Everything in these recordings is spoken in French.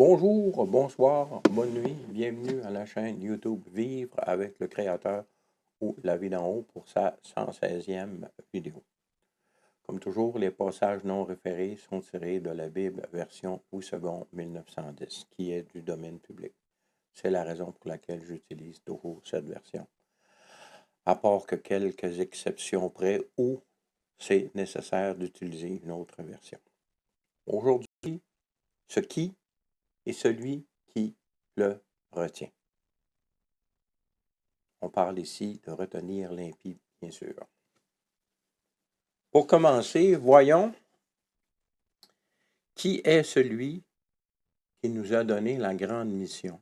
Bonjour, bonsoir, bonne nuit, bienvenue à la chaîne YouTube Vivre avec le Créateur ou La Vie d'en haut pour sa 116e vidéo. Comme toujours, les passages non référés sont tirés de la Bible version août second 1910, qui est du domaine public. C'est la raison pour laquelle j'utilise toujours cette version. À part que quelques exceptions près où c'est nécessaire d'utiliser une autre version. Aujourd'hui, ce qui est celui qui le retient. On parle ici de retenir l'impie, bien sûr. Pour commencer, voyons qui est celui qui nous a donné la grande mission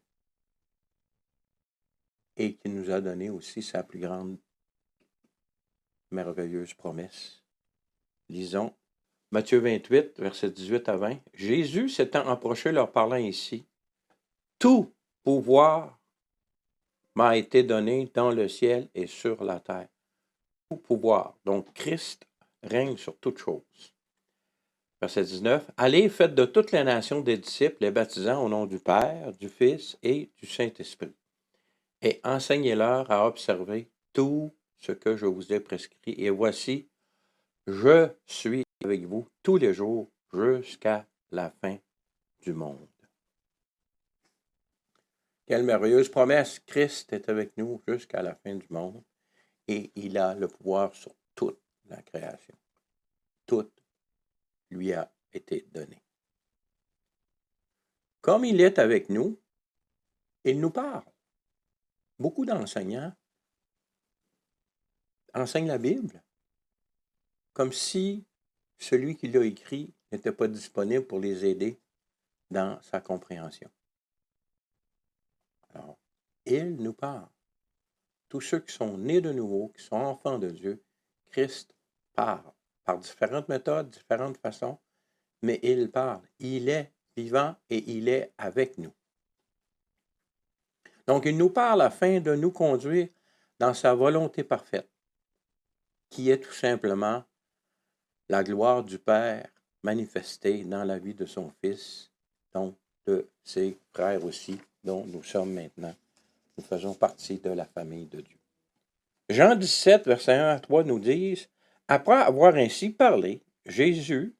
et qui nous a donné aussi sa plus grande merveilleuse promesse. Lisons Matthieu 28, versets 18 à 20. Jésus s'étant approché leur parlant ainsi, « Tout pouvoir m'a été donné dans le ciel et sur la terre. » Tout pouvoir. Donc, Christ règne sur toutes choses. Verset 19. « Allez, faites de toutes les nations des disciples, les baptisant au nom du Père, du Fils et du Saint-Esprit, et enseignez-leur à observer tout ce que je vous ai prescrit. Et voici, je suis avec vous tous les jours jusqu'à la fin du monde. » Quelle merveilleuse promesse! Christ est avec nous jusqu'à la fin du monde et il a le pouvoir sur toute la création. Tout lui a été donné. Comme il est avec nous, il nous parle. Beaucoup d'enseignants enseignent la Bible comme si celui qui l'a écrit n'était pas disponible pour les aider dans sa compréhension. Alors, il nous parle. Tous ceux qui sont nés de nouveau, qui sont enfants de Dieu, Christ parle par différentes méthodes, différentes façons, mais il parle. Il est vivant et il est avec nous. Donc, il nous parle afin de nous conduire dans sa volonté parfaite, qui est tout simplement la gloire du Père manifestée dans la vie de son Fils, donc de ses frères aussi, dont nous sommes maintenant. Nous faisons partie de la famille de Dieu. Jean 17, versets 1 à 3 nous disent, « Après avoir ainsi parlé, Jésus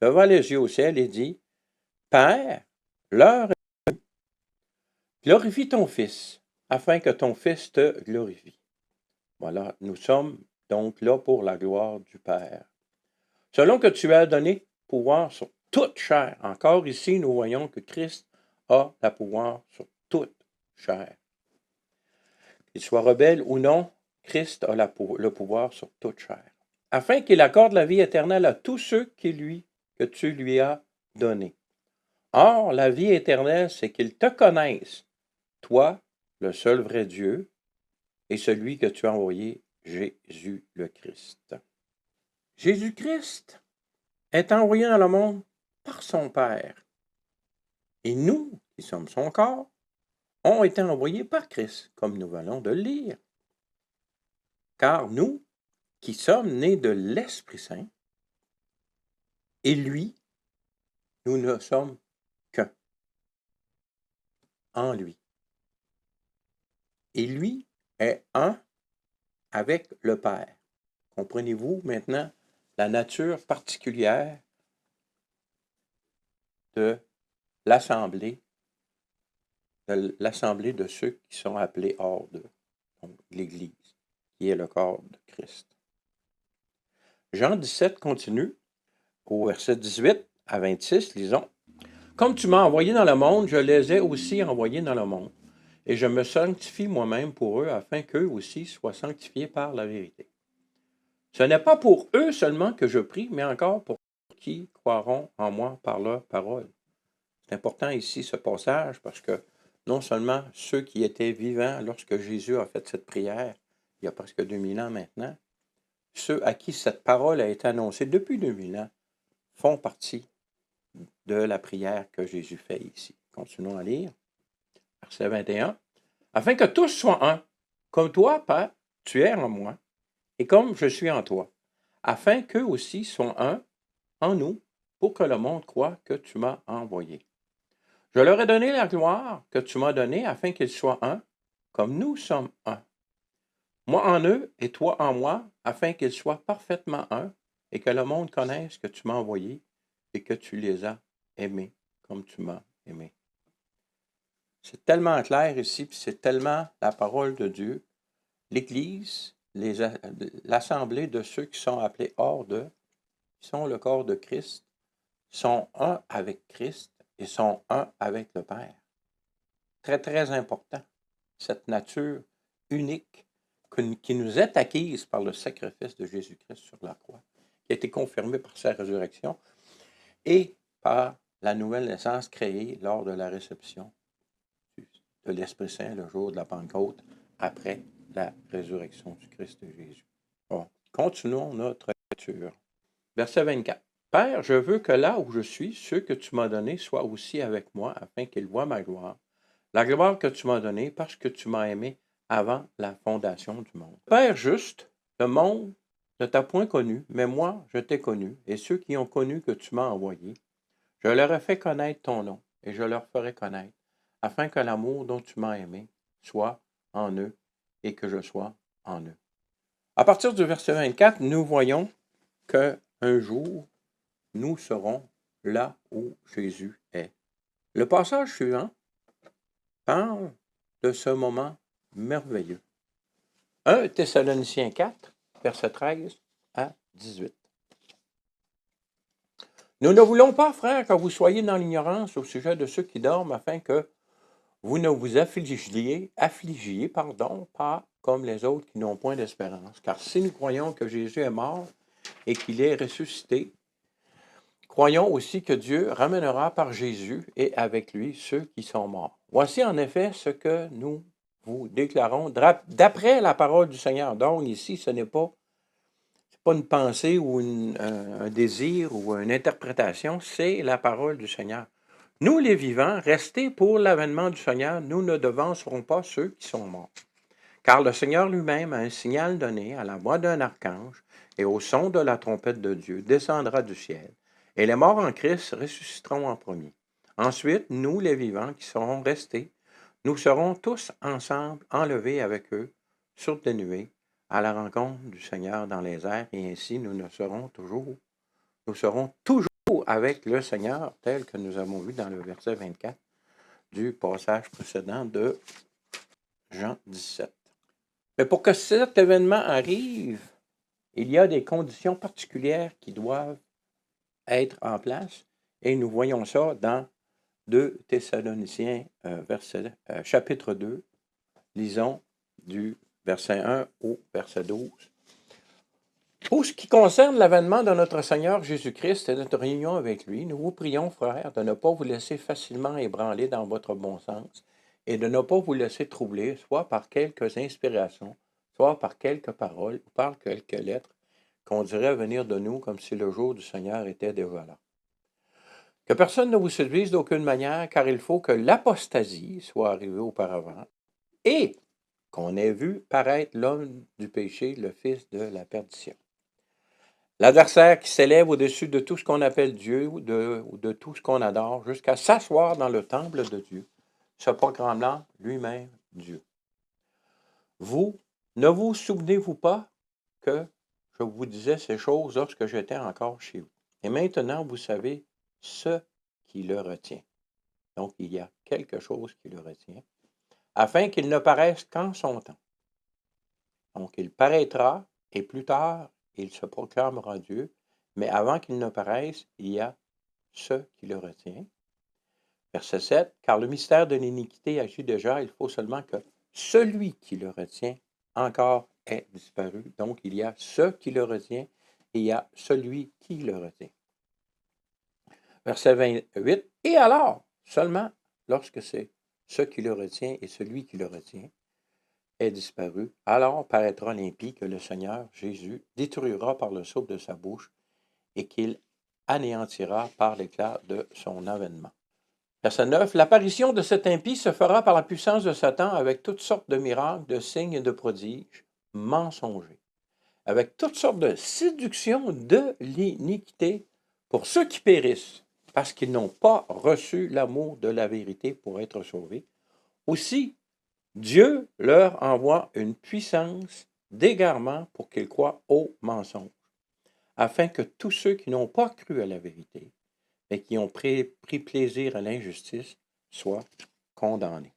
leva les yeux au ciel et dit, « Père, l'heure est venue, glorifie ton Fils, afin que ton Fils te glorifie. » Voilà, nous sommes donc là pour la gloire du Père. Selon que tu as donné pouvoir sur toute chair. Encore ici, nous voyons que Christ a le pouvoir sur toute chair. Qu'il soit rebelle ou non, Christ a le pouvoir sur toute chair. Afin qu'il accorde la vie éternelle à tous ceux que tu lui as donnés. Or, la vie éternelle, c'est qu'ils te connaissent, toi, le seul vrai Dieu, et celui que tu as envoyé, Jésus le Christ. Jésus-Christ est envoyé dans le monde par son Père. Et nous, qui sommes son corps, ont été envoyés par Christ, comme nous venons de le lire. Car nous, qui sommes nés de l'Esprit Saint, et lui, nous ne sommes qu'un en lui. Et lui est un avec le Père. Comprenez-vous maintenant la nature particulière de l'assemblée de ceux qui sont appelés hors d'eux, donc l'Église, qui est le corps de Christ. Jean 17 continue, au verset 18 à 26, lisons. « Comme tu m'as envoyé dans le monde, je les ai aussi envoyés dans le monde. Et je me sanctifie moi-même pour eux, afin qu'eux aussi soient sanctifiés par la vérité. Ce n'est pas pour eux seulement que je prie, mais encore pour ceux qui croiront en moi par leur parole. » C'est important ici ce passage parce que non seulement ceux qui étaient vivants lorsque Jésus a fait cette prière, il y a presque 2000 ans maintenant, ceux à qui cette parole a été annoncée depuis 2000 ans font partie de la prière que Jésus fait ici. Continuons à lire. Verset 21. « Afin que tous soient un, comme toi, Père, tu es en moi, et comme je suis en toi, afin qu'eux aussi soient un en nous, pour que le monde croie que tu m'as envoyé. Je leur ai donné la gloire que tu m'as donnée afin qu'ils soient un, comme nous sommes un. Moi en eux et toi en moi, afin qu'ils soient parfaitement un, et que le monde connaisse que tu m'as envoyé et que tu les as aimés comme tu m'as aimé. C'est tellement clair ici, puis c'est tellement la parole de Dieu. L'Église, l'assemblée de ceux qui sont appelés hors d'eux, qui sont le corps de Christ, sont un avec Christ et sont un avec le Père. Très, très important, cette nature unique qui nous est acquise par le sacrifice de Jésus-Christ sur la croix, qui a été confirmée par sa résurrection et par la nouvelle naissance créée lors de la réception de l'Esprit Saint le jour de la Pentecôte, après la résurrection du Christ de Jésus. Bon, continuons notre lecture. Verset 24. Père, je veux que là où je suis, ceux que tu m'as donnés soient aussi avec moi, afin qu'ils voient ma gloire. La gloire que tu m'as donnée, parce que tu m'as aimé avant la fondation du monde. Père juste, le monde ne t'a point connu, mais moi, je t'ai connu, et ceux qui ont connu que tu m'as envoyé, je leur ai fait connaître ton nom, et je leur ferai connaître, afin que l'amour dont tu m'as aimé soit en eux, et que je sois en eux. À partir du verset 24, nous voyons qu'un jour, nous serons là où Jésus est. Le passage suivant parle de ce moment merveilleux. 1 Thessaloniciens 4, verset 13 à 18. Nous ne voulons pas, frères, que vous soyez dans l'ignorance au sujet de ceux qui dorment, afin que vous ne vous affligiez, pas comme les autres qui n'ont point d'espérance. Car si nous croyons que Jésus est mort et qu'il est ressuscité, croyons aussi que Dieu ramènera par Jésus et avec lui ceux qui sont morts. Voici en effet ce que nous vous déclarons d'après la parole du Seigneur. Donc ici, ce n'est pas une pensée ou un désir ou une interprétation, c'est la parole du Seigneur. Nous, les vivants, restés pour l'avènement du Seigneur, nous ne devancerons pas ceux qui sont morts. Car le Seigneur lui-même a un signal donné à la voix d'un archange et au son de la trompette de Dieu descendra du ciel. Et les morts en Christ ressusciteront en premier. Ensuite, nous, les vivants qui serons restés, nous serons tous ensemble enlevés avec eux sur des nuées à la rencontre du Seigneur dans les airs, et ainsi nous serons toujours avec le Seigneur, tel que nous avons vu dans le verset 24 du passage précédent de Jean 17. Mais pour que cet événement arrive, il y a des conditions particulières qui doivent être en place, et nous voyons ça dans 2 Thessaloniciens, chapitre 2, lisons du verset 1 au verset 12. Pour ce qui concerne l'avènement de notre Seigneur Jésus-Christ et notre réunion avec lui, nous vous prions, frères, de ne pas vous laisser facilement ébranler dans votre bon sens et de ne pas vous laisser troubler, soit par quelques inspirations, soit par quelques paroles ou par quelques lettres qu'on dirait venir de nous comme si le jour du Seigneur était déjà là. Que personne ne vous séduise d'aucune manière, car il faut que l'apostasie soit arrivée auparavant et qu'on ait vu paraître l'homme du péché, le fils de la perdition. L'adversaire qui s'élève au-dessus de tout ce qu'on appelle Dieu ou de tout ce qu'on adore, jusqu'à s'asseoir dans le temple de Dieu, se proclamant lui-même Dieu. Vous, ne vous souvenez-vous pas que je vous disais ces choses lorsque j'étais encore chez vous? Et maintenant, vous savez ce qui le retient. Donc, il y a quelque chose qui le retient, afin qu'il ne paraisse qu'en son temps. Donc, il paraîtra, et plus tard, il se proclamera Dieu, mais avant qu'il ne paraisse, il y a ce qui le retient. Verset 7, car le mystère de l'iniquité agit déjà, il faut seulement que celui qui le retient encore ait disparu. Donc, il y a ce qui le retient et il y a celui qui le retient. Verset 28, et alors, seulement lorsque c'est ce qui le retient et celui qui le retient est disparu, alors paraîtra l'impie que le Seigneur Jésus détruira par le souffle de sa bouche et qu'il anéantira par l'éclat de son avènement. Verset 9, l'apparition de cet impie se fera par la puissance de Satan avec toutes sortes de miracles, de signes et de prodiges mensongers, avec toutes sortes de séductions de l'iniquité pour ceux qui périssent, parce qu'ils n'ont pas reçu l'amour de la vérité pour être sauvés. Aussi, Dieu leur envoie une puissance d'égarement pour qu'ils croient au mensonge, afin que tous ceux qui n'ont pas cru à la vérité, mais qui ont pris plaisir à l'injustice, soient condamnés.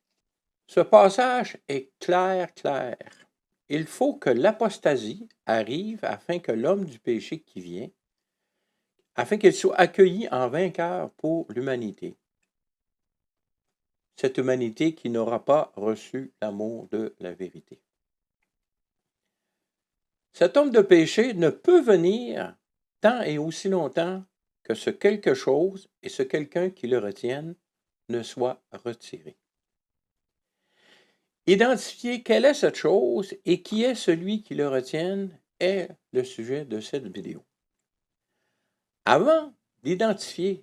Ce passage est clair. Il faut que l'apostasie arrive afin que l'homme du péché qui vient, afin qu'il soit accueilli en vainqueur pour l'humanité. Cette humanité qui n'aura pas reçu l'amour de la vérité. Cet homme de péché ne peut venir tant et aussi longtemps que ce quelque chose et ce quelqu'un qui le retienne ne soit retiré. Identifier quelle est cette chose et qui est celui qui le retienne est le sujet de cette vidéo. Avant d'identifier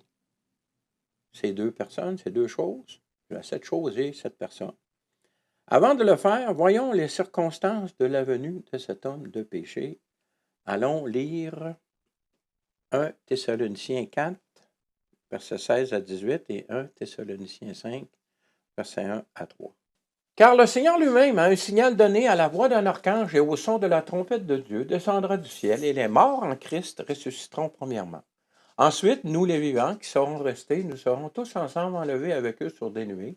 ces deux personnes, ces deux choses, cette chose et cette personne, avant de le faire, voyons les circonstances de la venue de cet homme de péché. Allons lire 1 Thessaloniciens 4, versets 16 à 18 et 1 Thessaloniciens 5, versets 1 à 3. Car le Seigneur lui-même, à un signal donné à la voix d'un archange et au son de la trompette de Dieu, descendra du ciel, et les morts en Christ ressusciteront premièrement. Ensuite, nous les vivants qui serons restés, nous serons tous ensemble enlevés avec eux sur des nuées,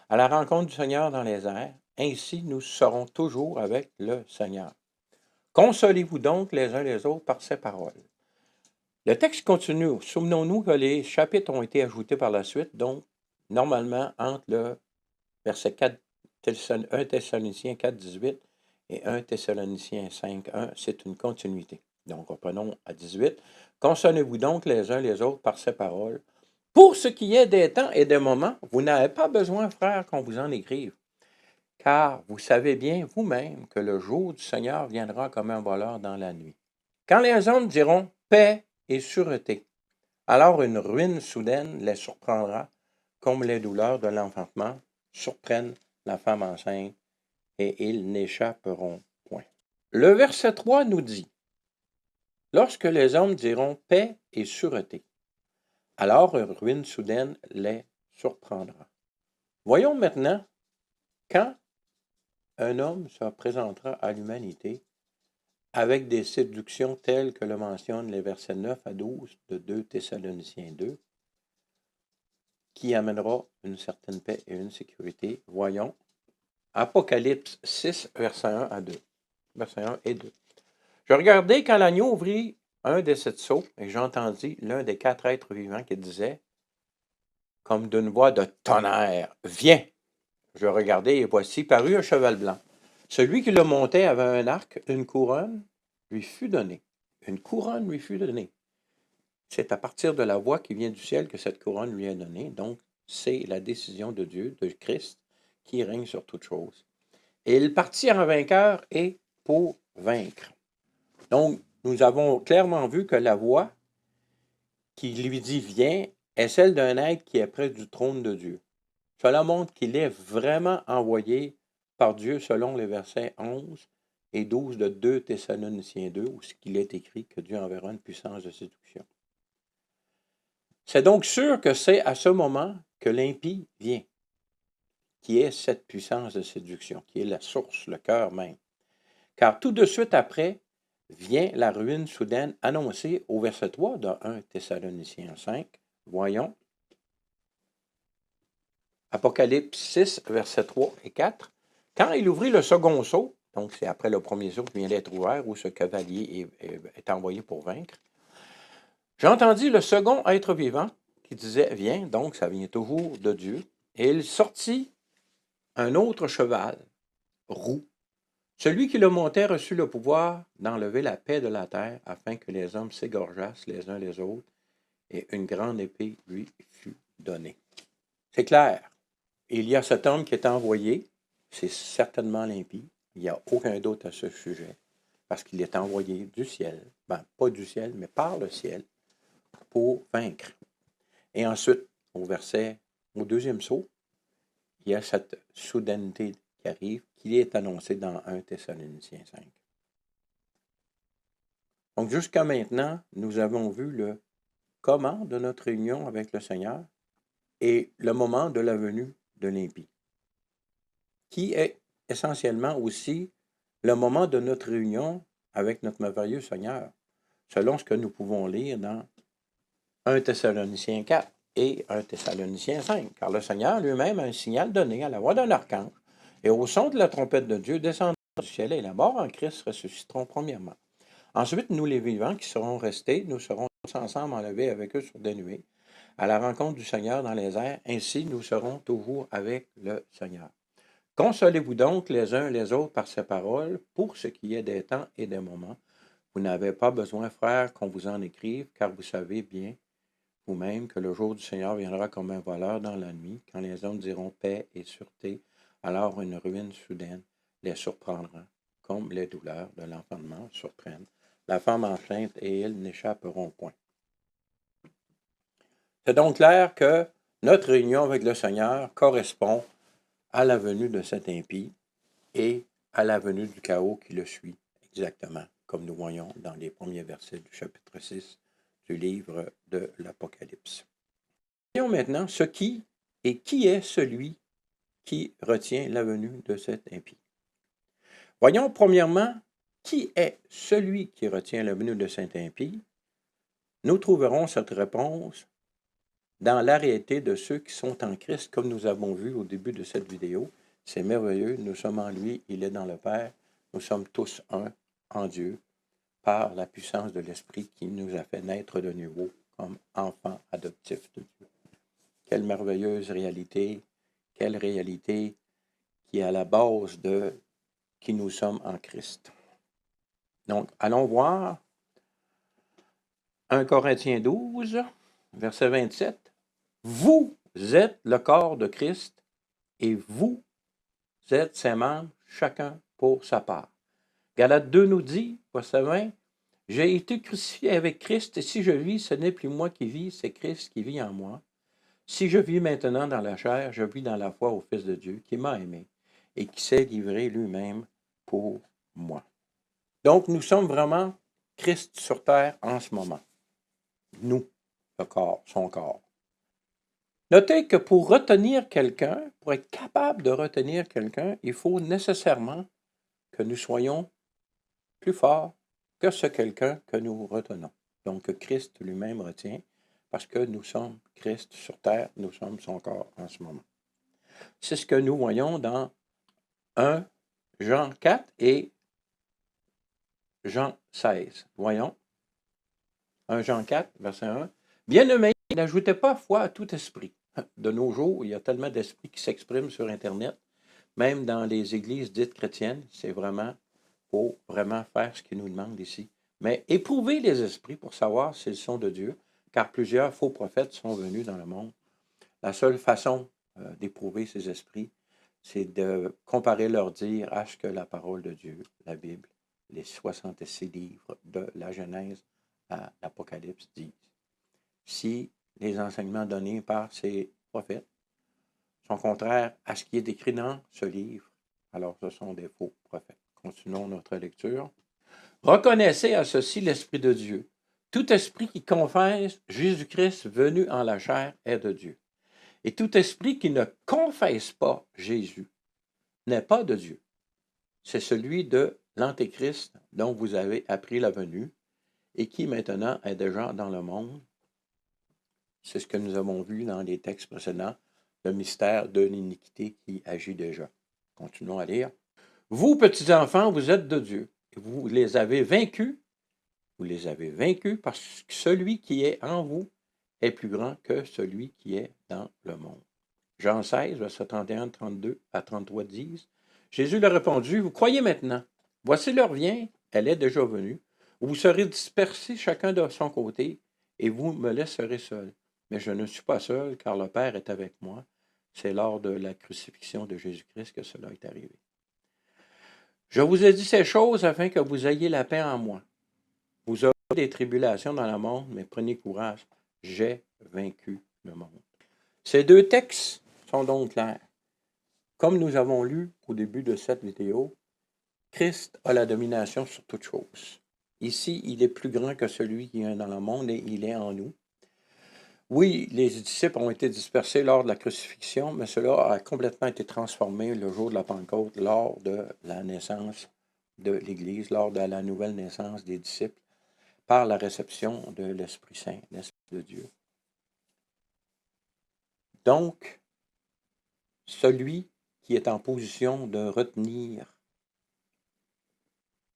à la rencontre du Seigneur dans les airs. Ainsi, nous serons toujours avec le Seigneur. Consolez-vous donc les uns les autres par ces paroles. Le texte continue. Souvenons-nous que les chapitres ont été ajoutés par la suite, donc normalement entre le verset 4, 1 Thessaloniciens 4, 18 et 1 Thessaloniciens 5, 1, c'est une continuité. Donc, reprenons à 18. Consolez-vous donc les uns les autres par ces paroles. Pour ce qui est des temps et des moments, vous n'avez pas besoin, frères, qu'on vous en écrive. Car vous savez bien vous-même que le jour du Seigneur viendra comme un voleur dans la nuit. Quand les hommes diront paix et sûreté, alors une ruine soudaine les surprendra, comme les douleurs de l'enfantement surprennent la femme enceinte, et ils n'échapperont point. Le verset 3 nous dit, lorsque les hommes diront paix et sûreté, alors une ruine soudaine les surprendra. Voyons maintenant quand un homme se présentera à l'humanité avec des séductions telles que le mentionnent les versets 9 à 12 de 2 Thessaloniciens 2, qui amènera une certaine paix et une sécurité. Voyons Apocalypse 6, versets 1 à 2. Versets 1 et 2. Je regardai quand l'agneau ouvrit un des sept sceaux, et j'entendis l'un des quatre êtres vivants qui disait, comme d'une voix de tonnerre, « Viens !» Je regardai, et voici parut un cheval blanc. Celui qui le montait avait un arc, une couronne lui fut donnée. Une couronne lui fut donnée. C'est à partir de la voix qui vient du ciel que cette couronne lui est donnée. Donc, c'est la décision de Dieu, de Christ, qui règne sur toute chose. Et il partit en vainqueur et pour vaincre. Donc, nous avons clairement vu que la voix qui lui dit « Viens » est celle d'un être qui est près du trône de Dieu. Cela montre qu'il est vraiment envoyé par Dieu selon les versets 11 et 12 de 2 Thessaloniciens 2, où il est écrit que Dieu enverra une puissance de séduction. C'est donc sûr que c'est à ce moment que l'impie vient, qui est cette puissance de séduction, qui est la source, le cœur même. Car tout de suite après vient la ruine soudaine annoncée au verset 3 de 1 Thessaloniciens 5. Voyons. Apocalypse 6, versets 3 et 4. Quand il ouvrit le second sceau, donc c'est après le premier sceau qui vient d'être ouvert, où ce cavalier est envoyé pour vaincre, j'entendis le second être vivant qui disait « Viens », donc ça vient toujours de Dieu, et il sortit un autre cheval, roux. Celui qui le montait reçut le pouvoir d'enlever la paix de la terre afin que les hommes s'égorgeassent les uns les autres, et une grande épée lui fut donnée. C'est clair. Il y a cet homme qui est envoyé, c'est certainement l'impie, il n'y a aucun doute à ce sujet, parce qu'il est envoyé du ciel, pas du ciel, mais par le ciel, pour vaincre. Et ensuite, au deuxième sceau, il y a cette soudaineté qui arrive, qui est annoncée dans 1 Thessaloniciens 5. Donc, jusqu'à maintenant, nous avons vu le comment de notre réunion avec le Seigneur et le moment de la venue de l'impie, qui est essentiellement aussi le moment de notre réunion avec notre merveilleux Seigneur, selon ce que nous pouvons lire dans 1 Thessaloniciens 4 et 1 Thessaloniciens 5. Car le Seigneur lui-même a un signal donné à la voix d'un archange, et au son de la trompette de Dieu descendra du ciel, et la mort en Christ ressusciteront premièrement. Ensuite, nous les vivants qui serons restés, nous serons tous ensemble enlevés avec eux sur des nuées, à la rencontre du Seigneur dans les airs. Ainsi, nous serons toujours avec le Seigneur. Consolez-vous donc les uns les autres par ces paroles, pour ce qui est des temps et des moments. Vous n'avez pas besoin, frères, qu'on vous en écrive, car vous savez bien vous-même que le jour du Seigneur viendra comme un voleur dans la nuit, quand les hommes diront paix et sûreté, alors une ruine soudaine les surprendra, comme les douleurs de l'enfantement surprennent la femme enceinte, et ils n'échapperont point. C'est donc clair que notre réunion avec le Seigneur correspond à la venue de cet impie et à la venue du chaos qui le suit, exactement comme nous voyons dans les premiers versets du chapitre 6 du livre de l'Apocalypse. Voyons maintenant ce qui est celui qui retient la venue de cet impie. Voyons premièrement qui est celui qui retient la venue de cet impie. Nous trouverons cette réponse dans la réalité de ceux qui sont en Christ, comme nous avons vu au début de cette vidéo. C'est merveilleux, nous sommes en lui, il est dans le Père, nous sommes tous un en Dieu, par la puissance de l'Esprit qui nous a fait naître de nouveau comme enfants adoptifs de Dieu. Quelle merveilleuse réalité, quelle réalité qui est à la base de qui nous sommes en Christ. Donc, allons voir 1 Corinthiens 12, verset 27. Vous êtes le corps de Christ et vous êtes ses membres, chacun pour sa part. Galates 2 nous dit, verset 20, j'ai été crucifié avec Christ, et si je vis, ce n'est plus moi qui vis, c'est Christ qui vit en moi. Si je vis maintenant dans la chair, je vis dans la foi au Fils de Dieu qui m'a aimé et qui s'est livré lui-même pour moi. Donc, nous sommes vraiment Christ sur terre en ce moment. Nous, le corps, son corps. Notez que pour retenir quelqu'un, pour être capable de retenir quelqu'un, il faut nécessairement que nous soyons plus forts que ce quelqu'un que nous retenons. Donc, Christ lui-même retient, parce que nous sommes Christ sur terre, nous sommes son corps en ce moment. C'est ce que nous voyons dans 1 Jean 4 et Jean 16. Voyons. 1 Jean 4, verset 1. Bien-aimés, n'ajoutez pas foi à tout esprit. De nos jours, il y a tellement d'esprits qui s'expriment sur Internet, même dans les églises dites chrétiennes. C'est vraiment pour vraiment faire ce qu'il nous demande ici. Mais éprouvez les esprits pour savoir s'ils sont de Dieu, car plusieurs faux prophètes sont venus dans le monde. La seule façon d'éprouver ces esprits, c'est de comparer leur dire à ce que la parole de Dieu, la Bible, les 66 livres de la Genèse à l'Apocalypse disent. Si les enseignements donnés par ces prophètes sont contraires à ce qui est écrit dans ce livre, alors ce sont des faux prophètes. Continuons notre lecture. Reconnaissez à ceci l'Esprit de Dieu. Tout esprit qui confesse Jésus-Christ venu en la chair est de Dieu. Et tout esprit qui ne confesse pas Jésus n'est pas de Dieu. C'est celui de l'Antéchrist dont vous avez appris la venue et qui maintenant est déjà dans le monde. C'est ce que nous avons vu dans les textes précédents, le mystère de l'iniquité qui agit déjà. Continuons à lire. Vous, petits enfants, vous êtes de Dieu. Vous les avez vaincus. Vous les avez vaincus parce que celui qui est en vous est plus grand que celui qui est dans le monde. Jean 16, verset 31, 32 à 33 disent, Jésus leur a répondu, vous croyez maintenant, voici l'heure vient, elle est déjà venue, où vous serez dispersés chacun de son côté, et vous me laisserez seul. Mais je ne suis pas seul, car le Père est avec moi. C'est lors de la crucifixion de Jésus-Christ que cela est arrivé. Je vous ai dit ces choses afin que vous ayez la paix en moi. Vous aurez des tribulations dans le monde, mais prenez courage, j'ai vaincu le monde. Ces deux textes sont donc clairs. Comme nous avons lu au début de cette vidéo, Christ a la domination sur toutes choses. Ici, il est plus grand que celui qui est dans le monde et il est en nous. Oui, les disciples ont été dispersés lors de la crucifixion, mais cela a complètement été transformé le jour de la Pentecôte, lors de la naissance de l'Église, lors de la nouvelle naissance des disciples, par la réception de l'Esprit Saint, l'Esprit de Dieu. Donc, celui qui est en position de retenir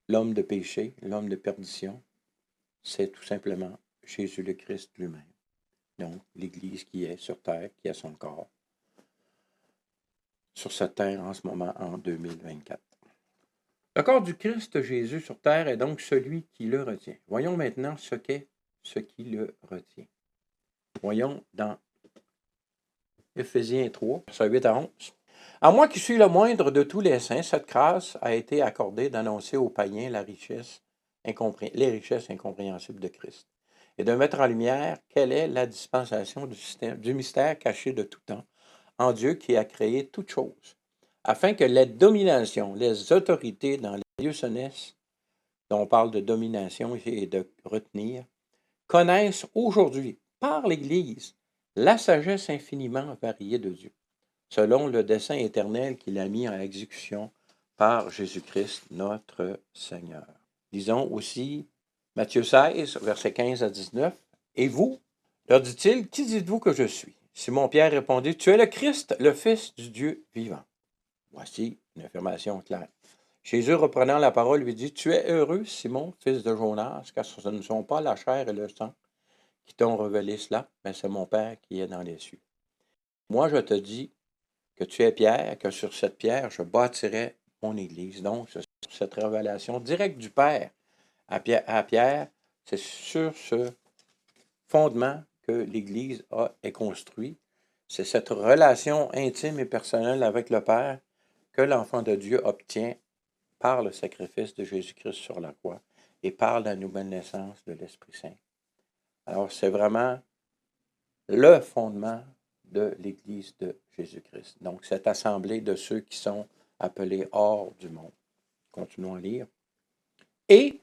l'homme de péché, l'homme de perdition, c'est tout simplement Jésus le Christ lui-même. Donc, l'Église qui est sur terre, qui a son corps, sur cette terre en ce moment, en 2024. Le corps du Christ Jésus sur terre est donc celui qui le retient. Voyons maintenant ce qu'est ce qui le retient. Voyons dans Éphésiens 3, versets 8 à 11. À moi qui suis le moindre de tous les saints, cette grâce a été accordée d'annoncer aux païens les richesses incompréhensibles de Christ et de mettre en lumière quelle est la dispensation du mystère caché de tout temps en Dieu qui a créé toutes choses, afin que les dominations, les autorités dans les lieux célestes, dont on parle de domination et de retenir, connaissent aujourd'hui, par l'Église, la sagesse infiniment variée de Dieu, selon le dessein éternel qu'il a mis en exécution par Jésus-Christ, notre Seigneur. Lisons aussi Matthieu 16, versets 15 à 19. Et vous, leur dit-il, qui dites-vous que je suis? Simon-Pierre répondit, tu es le Christ, le Fils du Dieu vivant. Voici une affirmation claire. Jésus, reprenant la parole, lui dit, tu es heureux, Simon, fils de Jonas, car ce ne sont pas la chair et le sang qui t'ont révélé cela, mais c'est mon Père qui est dans les cieux. Moi, je te dis que tu es Pierre, que sur cette pierre, je bâtirai mon Église. Donc, cette révélation directe du Père à Pierre, c'est sur ce fondement que l'Église est construite. C'est cette relation intime et personnelle avec le Père que l'enfant de Dieu obtient par le sacrifice de Jésus-Christ sur la croix et par la nouvelle naissance de l'Esprit Saint. Alors, c'est vraiment le fondement de l'Église de Jésus-Christ. Donc, cette assemblée de ceux qui sont appelés hors du monde. Continuons à lire. Et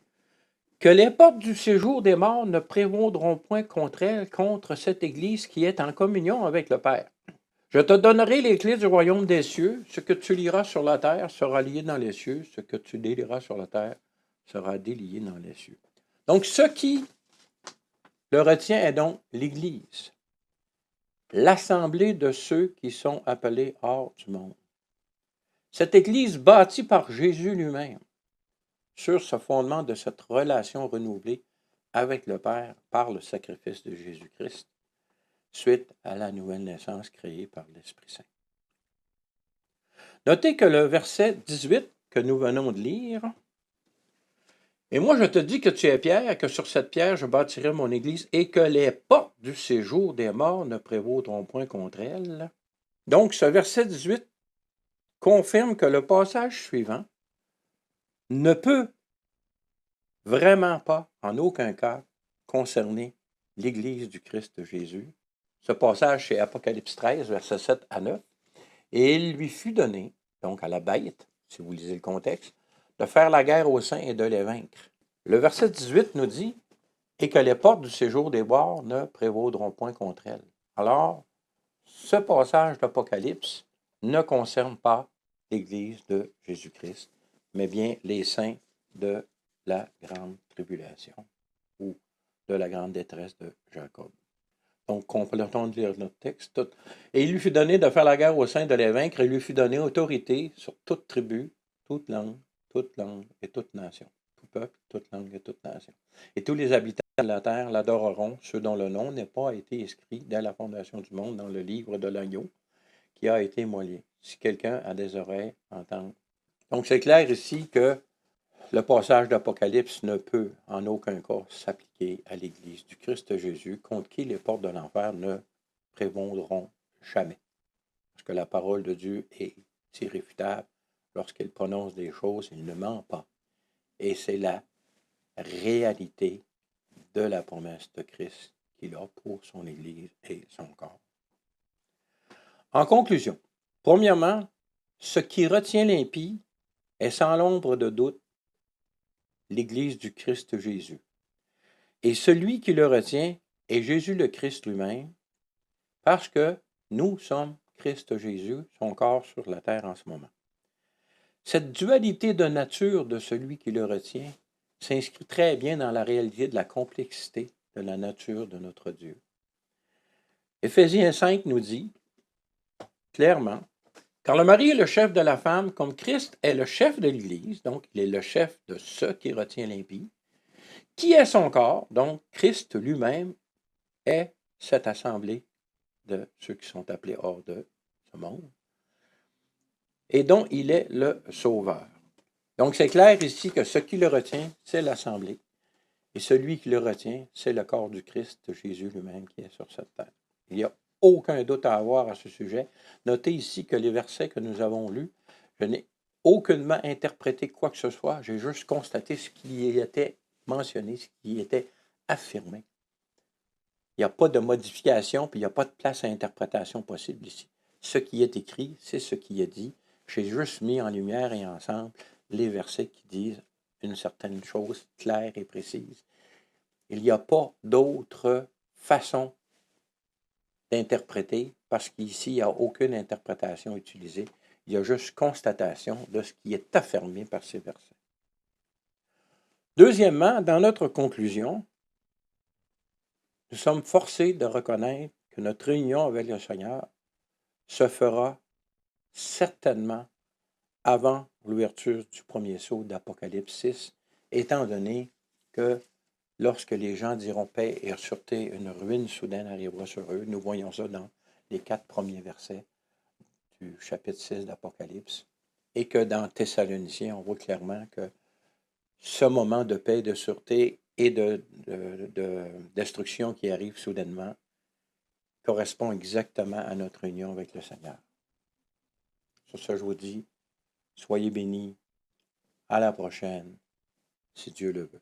que les portes du séjour des morts ne prévaudront point contre elle, contre cette Église qui est en communion avec le Père. Je te donnerai les clés du royaume des cieux. Ce que tu liras sur la terre sera lié dans les cieux. Ce que tu délieras sur la terre sera délié dans les cieux. Donc, ce qui le retient est donc l'Église, l'assemblée de ceux qui sont appelés hors du monde. Cette Église bâtie par Jésus lui-même, sur ce fondement de cette relation renouvelée avec le Père par le sacrifice de Jésus-Christ, suite à la nouvelle naissance créée par l'Esprit Saint. Notez que le verset 18 que nous venons de lire, « Et moi je te dis que tu es Pierre, que sur cette pierre je bâtirai mon Église, et que les portes du séjour des morts ne prévaudront point contre elle. » Donc ce verset 18 confirme que le passage suivant ne peut vraiment pas, en aucun cas, concerner l'Église du Christ Jésus. Ce passage, c'est Apocalypse 13, versets 7 à 9. Et il lui fut donné, donc à la bête, si vous lisez le contexte, de faire la guerre aux saints et de les vaincre. Le verset 18 nous dit « Et que les portes du séjour des morts ne prévaudront point contre elle. » Alors, ce passage d'Apocalypse ne concerne pas l'Église de Jésus-Christ, mais bien les saints de la grande tribulation ou de la grande détresse de Jacob. Donc, complétons de lire notre texte. Et il lui fut donné de faire la guerre aux saints, de les vaincre, et il lui fut donné autorité sur toute tribu, toute langue et toute nation. Tout peuple, toute langue et toute nation. Et tous les habitants de la terre l'adoreront, ceux dont le nom n'a pas été inscrit dès la fondation du monde dans le livre de l'agneau qui a été immolé. Si quelqu'un a des oreilles, entende. Donc, c'est clair ici que le passage d'Apocalypse ne peut en aucun cas s'appliquer à l'Église du Christ Jésus, contre qui les portes de l'enfer ne prévaudront jamais. Parce que la parole de Dieu est irréfutable. Lorsqu'il prononce des choses, il ne ment pas. Et c'est la réalité de la promesse de Christ qu'il a pour son Église et son corps. En conclusion, premièrement, ce qui retient l'impie est sans l'ombre de doute l'Église du Christ Jésus. Et celui qui le retient est Jésus le Christ lui-même, Parce que nous sommes Christ Jésus, son corps sur la terre en ce moment. Cette dualité de nature de celui qui le retient s'inscrit très bien dans la réalité de la complexité de la nature de notre Dieu. Éphésiens 5 nous dit clairement, car le mari est le chef de la femme, comme Christ est le chef de l'Église, donc il est le chef de ceux qui retient l'impie, qui est son corps, donc Christ lui-même est cette assemblée de ceux qui sont appelés hors de ce monde, et dont il est le sauveur. Donc c'est clair ici que ce qui le retient, c'est l'assemblée, et celui qui le retient, c'est le corps du Christ, Jésus lui-même qui est sur cette terre. Il n'y a aucun doute à avoir à ce sujet. Notez ici que les versets que nous avons lus, je n'ai aucunement interprété quoi que ce soit, j'ai juste constaté ce qui y était mentionné, ce qui y était affirmé. Il n'y a pas de modification, puis il n'y a pas de place à interprétation possible ici. Ce qui est écrit, c'est ce qui est dit. J'ai juste mis en lumière et ensemble les versets qui disent une certaine chose claire et précise. Il n'y a pas d'autre façon d'interpréter, parce qu'ici, il n'y a aucune interprétation utilisée. Il y a juste constatation de ce qui est affirmé par ces versets. Deuxièmement, dans notre conclusion, nous sommes forcés de reconnaître que notre réunion avec le Seigneur se fera certainement avant l'ouverture du premier sceau d'Apocalypse 6, étant donné que lorsque les gens diront paix et sûreté, une ruine soudaine arrivera sur eux. Nous voyons ça dans les 4 premiers versets du chapitre 6 d'Apocalypse. Et que dans Thessaloniciens, on voit clairement que ce moment de paix, de sûreté et de destruction qui arrive soudainement correspond exactement à notre union avec le Seigneur. Sur ce, je vous dis, soyez bénis. À la prochaine, si Dieu le veut.